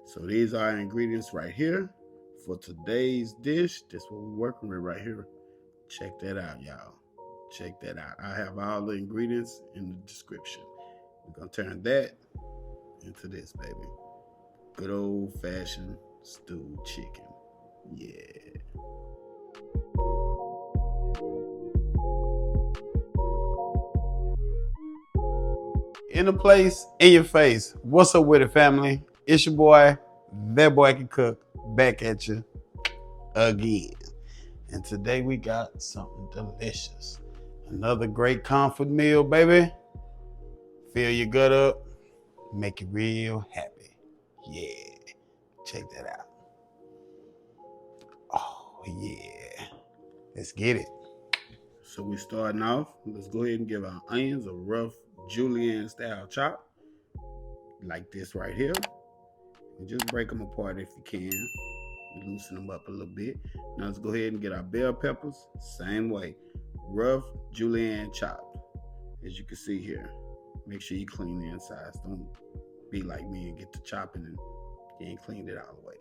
So these are our ingredients right here for today's dish. That's what we're working with right here. Check that out, y'all. Check that out. I have all the ingredients in the description. We're gonna turn that into this, baby. Good old fashioned stewed chicken. Yeah. In the place, in your face. What's up with it, family? It's your boy, that boy can cook, back at you again. And today we got something delicious. Another great comfort meal, baby. Fill your gut up, make you real happy. Yeah, check that out. Oh, yeah. Let's get it. So we starting off. Let's go ahead and give our onions a rough julienne style chop. Like this right here. And just break them apart if you can. Loosen them up a little bit. Now let's go ahead and get our bell peppers. Same way. Rough julienne chopped. As you can see here. Make sure you clean the insides. Don't be like me and get to chopping and you ain't cleaned it all the way.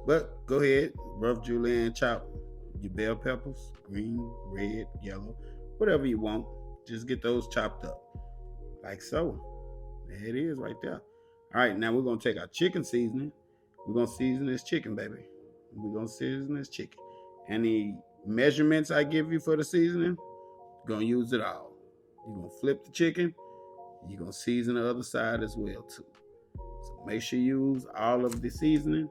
But go ahead. Rough julienne chop your bell peppers. Green, red, yellow. Whatever you want. Just get those chopped up. Like so. There it is right there. All right, now we're going to take our chicken seasoning. We're going to season this chicken, baby. We're going to season this chicken. Any measurements I give you for the seasoning, you're going to use it all. You're going to flip the chicken. You're going to season the other side as well, too. So make sure you use all of the seasoning.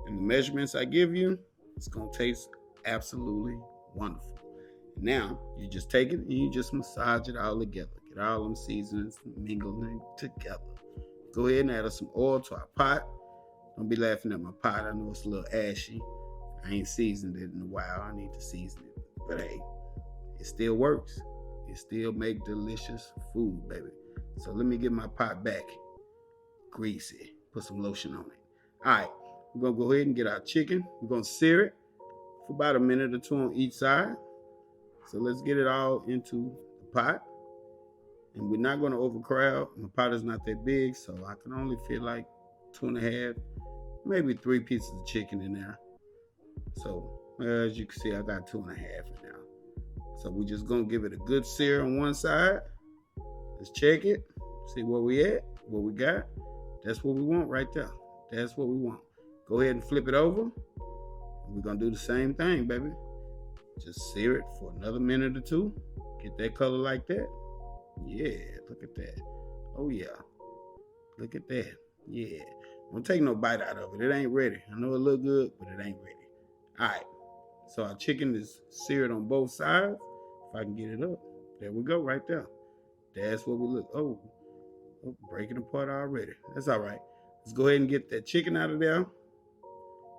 And the measurements I give you, it's going to taste absolutely wonderful. Now, you just take it and you just massage it all together. Get all them seasonings mingling together. Go ahead and add some oil to our pot. Don't be laughing at my pot. I know it's a little ashy. I ain't seasoned it in a while. I need to season it. But hey, it still works. It still make delicious food, baby. So let me get my pot back greasy. Put some lotion on it. All right, we're going to go ahead and get our chicken. We're going to sear it for about a minute or two on each side. So let's get it all into the pot. And we're not going to overcrowd. My pot is not that big, so I can only fit like 2.5, maybe 3 pieces of chicken in there. So as you can see, I got 2.5 in there. So we're just going to give it a good sear on one side. Let's check it. See where we at, what we got. That's what we want right there. That's what we want. Go ahead and flip it over. We're going to do the same thing, baby. Just sear it for another minute or two. Get that color like that. Yeah, look at that. Oh, yeah. Look at that. Yeah. Don't take no bite out of it. It ain't ready. I know it look good, but it ain't ready. All right. So our chicken is seared on both sides. If I can get it up. There we go, right there. That's what we look. Oh, breaking apart already. That's all right. Let's go ahead and get that chicken out of there.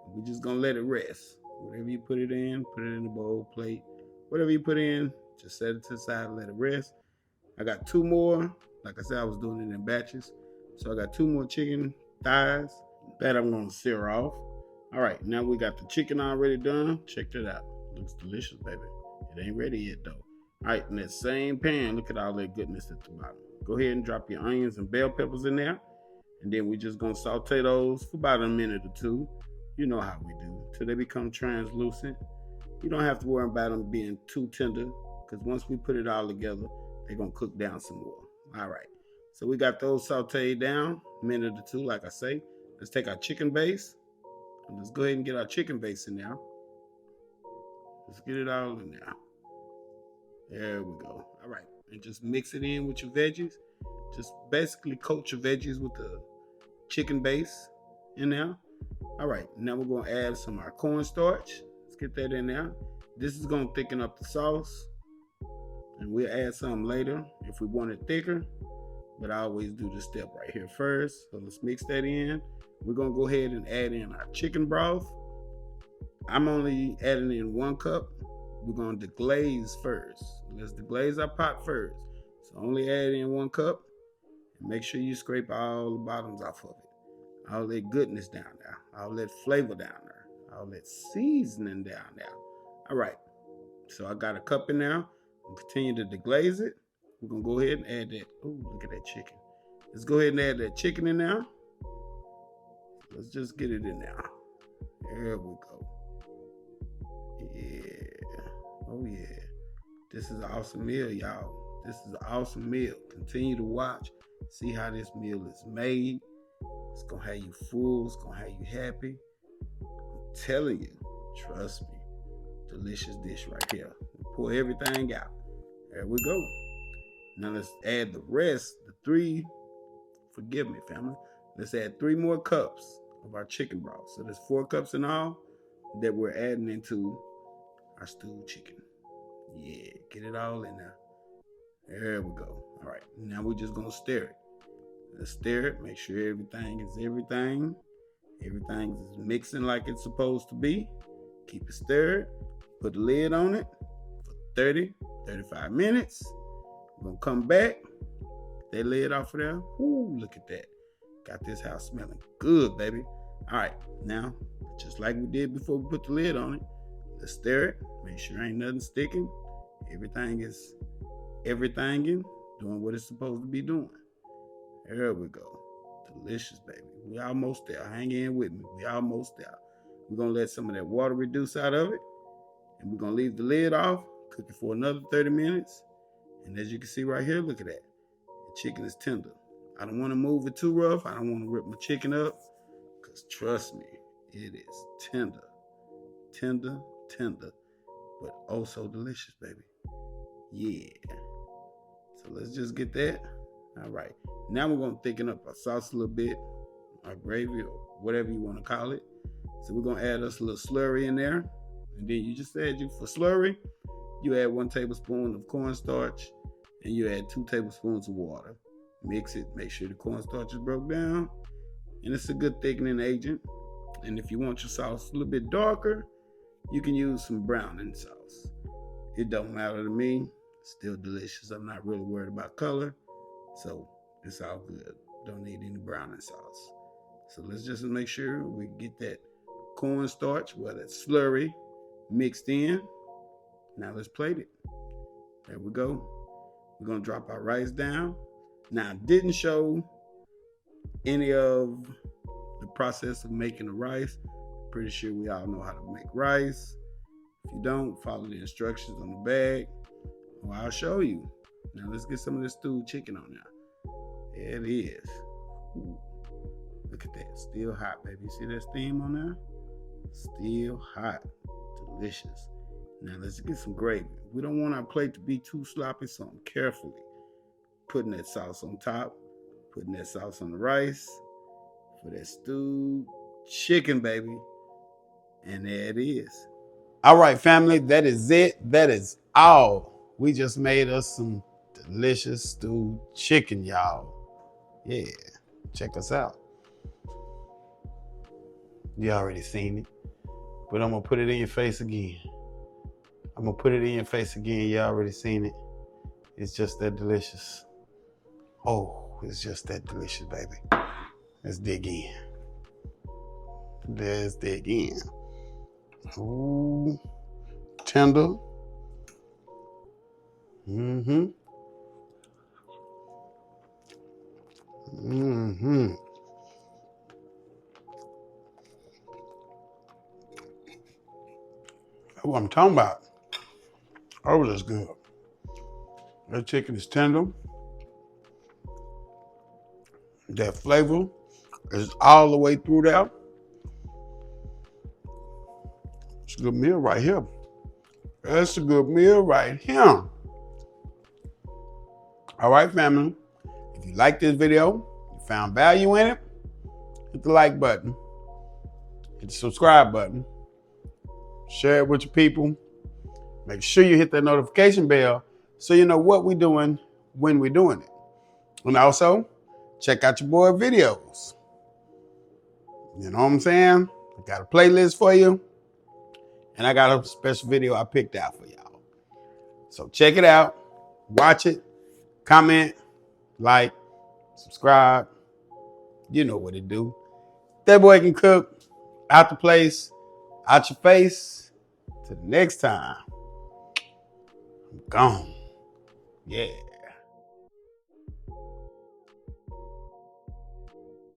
We're just going to let it rest. Whatever you put it in the bowl, plate. Whatever you put in, just set it to the side and let it rest. I got 2 more. Like I said, I was doing it in batches. So I got 2 more chicken thighs that I'm going to sear off. All right, now we got the chicken already done. Check that out. Looks delicious, baby. It ain't ready yet, though. All right, in that same pan, look at all that goodness at the bottom. Go ahead and drop your onions and bell peppers in there. And then we're just going to saute those for about a minute or two. You know how we do. Till they become translucent. You don't have to worry about them being too tender. Because once we put it all together, they're going to cook down some more. All right. So we got those sauteed down, a minute or two, like I say. Let's take our chicken base. And let's go ahead and get our chicken base in there. Let's get it all in there. There we go. All right. And just mix it in with your veggies. Just basically coat your veggies with the chicken base in there. All right. Now we're going to add some of our cornstarch. Let's get that in there. This is going to thicken up the sauce. And we'll add some later if we want it thicker. But I always do this step right here first. So let's mix that in. We're going to go ahead and add in our chicken broth. I'm only adding in 1 cup. We're going to deglaze first. Let's deglaze our pot first. So only add in 1 cup. And make sure you scrape all the bottoms off of it. All that goodness down there. All that flavor down there. All that seasoning down there. All right. So I got a cup in there. We'll continue to deglaze it. We're going to go ahead and add that. Oh, look at that chicken. Let's go ahead and add that chicken in there. let's just get it in there. There we go. Yeah. Oh yeah. This is an awesome meal, y'all. This is an awesome meal. Continue to watch. See how this meal is made. It's gonna have you full. It's gonna have you happy. I'm telling you, trust me. Delicious dish right here. Pour everything out. There we go. Now let's add the rest, the 3, forgive me family, let's add 3 more cups of our chicken broth. So there's 4 cups in all that we're adding into our stewed chicken. Yeah, get it all in there. There we go. All right, now we're just gonna stir it. Let's stir it, make sure everything is everything. Everything is mixing like it's supposed to be. Keep it stirred. Put the lid on it for 30, 35 minutes. We're gonna come back. That lid off of there. Ooh, look at that. Got this house smelling good, baby. All right, now, just like we did before we put the lid on it, let's stir it. Make sure ain't nothing sticking. Everything is everythinging, doing what it's supposed to be doing. There we go. Delicious, baby. We almost there. Hang in with me. We almost there. We're gonna let some of that water reduce out of it. And we're gonna leave the lid off, cook it for another 30 minutes. And as you can see right here, look at that. The chicken is tender. I don't want to move it too rough. I don't want to rip my chicken up. Because trust me, it is tender. Tender, tender. But oh so delicious, baby. Yeah. So let's just get that. All right. Now we're going to thicken up our sauce a little bit. Our gravy or whatever you want to call it. So we're going to add us a little slurry in there. And then you just add for slurry, you add 1 tablespoon of cornstarch and you add 2 tablespoons of water. Mix it, make sure the cornstarch is broke down. And it's a good thickening agent. And if you want your sauce a little bit darker, you can use some browning sauce. It don't matter to me. It's still delicious. I'm not really worried about color. So it's all good. Don't need any browning sauce. So let's just make sure we get that cornstarch, well, that slurry, mixed in. Now let's plate it. There we go. We're gonna drop our rice down. Now I didn't show any of the process of making the rice. Pretty sure we all know how to make rice. If you don't, follow the instructions on the bag. Well, I'll show you. Now let's get some of this stewed chicken on there. There it is. Ooh. Look at that, still hot, baby. You see that steam on there? Still hot, delicious. Now let's get some gravy. We don't want our plate to be too sloppy, so I'm carefully putting that sauce on top, putting that sauce on the rice for that stewed chicken, baby. And there it is. All right, family, that is it. That is all. We just made us some delicious stewed chicken, y'all. Yeah, check us out. You already seen it, but I'm gonna put it in your face again. I'm gonna put it in your face again. You already seen it. It's just that delicious. Oh, it's just that delicious, baby. Let's dig in. Let's dig in. Ooh, tender. Mm-hmm. Mm-hmm. That's what I'm talking about. Oh, that's good. That chicken is tender. That flavor is all the way through there. It's a good meal right here. That's a good meal right here. All right, family. If you like this video, you found value in it, hit the like button, hit the subscribe button, share it with your people. Make sure you hit that notification bell so you know what we're doing when we're doing it. And also, check out your boy videos. You know what I'm saying? I got a playlist for you. And I got a special video I picked out for y'all. So check it out. Watch it. Comment. Like. Subscribe. You know what it do. That boy can cook. Out the place. Out your face. Till the next time. I'm gone. Yeah.